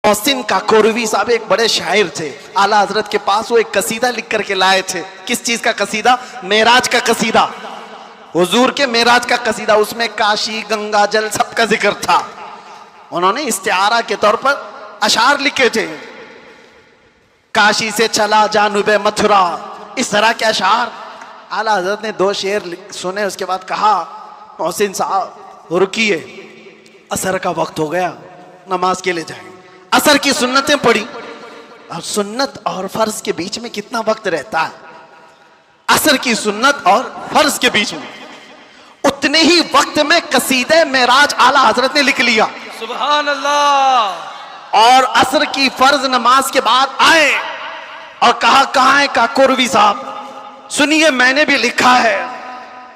मोहसिन काकोरवी साहब एक बड़े शायर थे। आला हजरत के पास वो एक कसीदा लिख करके लाए थे। किस चीज का कसीदा? मेराज का कसीदा, हुजूर के मेराज का कसीदा। उसमें काशी, गंगा जल सबका जिक्र था। उन्होंने इस्तिआरा के तौर पर अशार लिखे थे। काशी से चला जानुबे मथुरा, इस तरह के अशार। आला हजरत ने दो शेर सुने, उसके बाद कहा मोहसिन साहब रुकिए, असर का वक्त हो गया, नमाज के लिए जाएंगे। असर की सुन्नतें पढ़ी। अब सुन्नत और फर्ज के बीच में कितना वक्त रहता है? असर की सुन्नत और फर्ज के बीच में उतने ही वक्त में कसीदे मेराज आला हजरत ने लिख लिया। सुभान अल्लाह। और असर की फर्ज नमाज के बाद आए और कहा कहां है काकोरवी साहब, सुनिए मैंने भी लिखा है।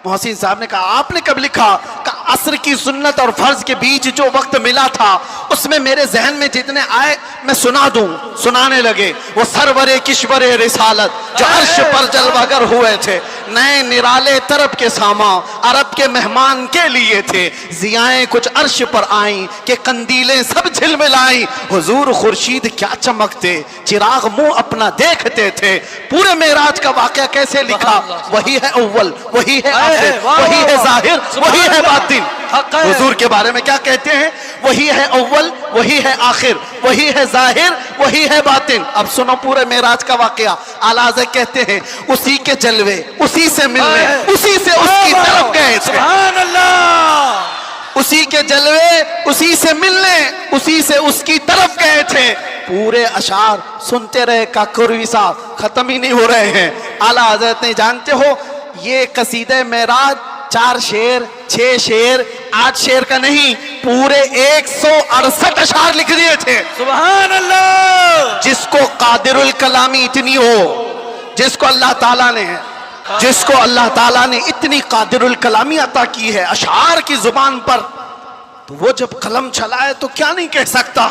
मोहसिन साहब ने कहा आपने कब लिखा? कहा असर की सुन्नत और फर्ज के बीच जो वक्त मिला था उसमें मेरे जहन में जितने आए मैं सुना दूं। सुनाने लगे। वो सरवरे किश्वरे रिसालत जो अर्श पर जलवागर हुए थे, नए निराले तरफ के सामा अरब के मेहमान के लिए थे। जियाएं कुछ अर्श पर आई कि कंदीलें सब झिलमिलाई। हुजूर खुर्शीद क्या चमकते, चिराग मुंह अपना देखते थे। पूरे मेराज का वाकया कैसे लिखा? वही है अव्वल, वही है आखिर, वही है जाहिर, वही है बातिन। हुजूर के बारे में क्या कहते हैं? वही है अव्वल, वही है आखिर, वही है जाहिर, वही है बातिन। अब सुनो पूरे मेराज का वाकया। आला हज़रत कहते हैं उसी के जलवे, उसी से मिलने, उसी से उसकी तरफ गए थे। सुभान अल्लाह। उसी के जलवे, उसी से मिलने, उसी से उसकी तरफ गए थे। पूरे अशार सुनते रहे काकोरवी साहब, खत्म ही नहीं हो रहे हैं। आला हज़रत ने जानते हो ये कसीदे मेराज 4 शेर, 6 शेर, 8 शेर का नहीं, पूरे 168 अशार लिख दिए थे। सुभान अल्लाह। जिसको कादिरुल कलामी इतनी हो, जिसको अल्लाह ताला ने इतनी कादिरुल कलामी अता की है अशार की जुबान पर, तो वो जब कलम चलाए तो क्या नहीं कह सकता।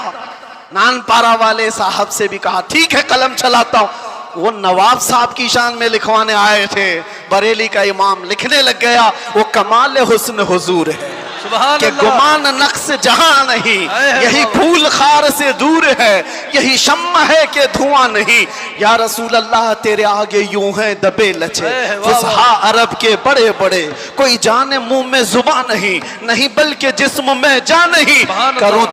नानपारा वाले साहब से भी कहा ठीक है कलम चलाता हूं। वो नवाब साहब की शान में लिखवाने आए थे, बरेली का इमाम लिखने लग गया वो कमाल हुस्न हुजूर है कि गुमान नक्श जहां नहीं, यही फूल खार से दूर है, यही शम्मा है कि धुआं नहीं। या रसूल अल्लाह तेरे आगे यूं है दबे लचे फुसहा अरब के बड़े बड़े, कोई जाने मुंह में जुबान नहीं, नहीं बल्कि जिस्म में जान नहीं। करूं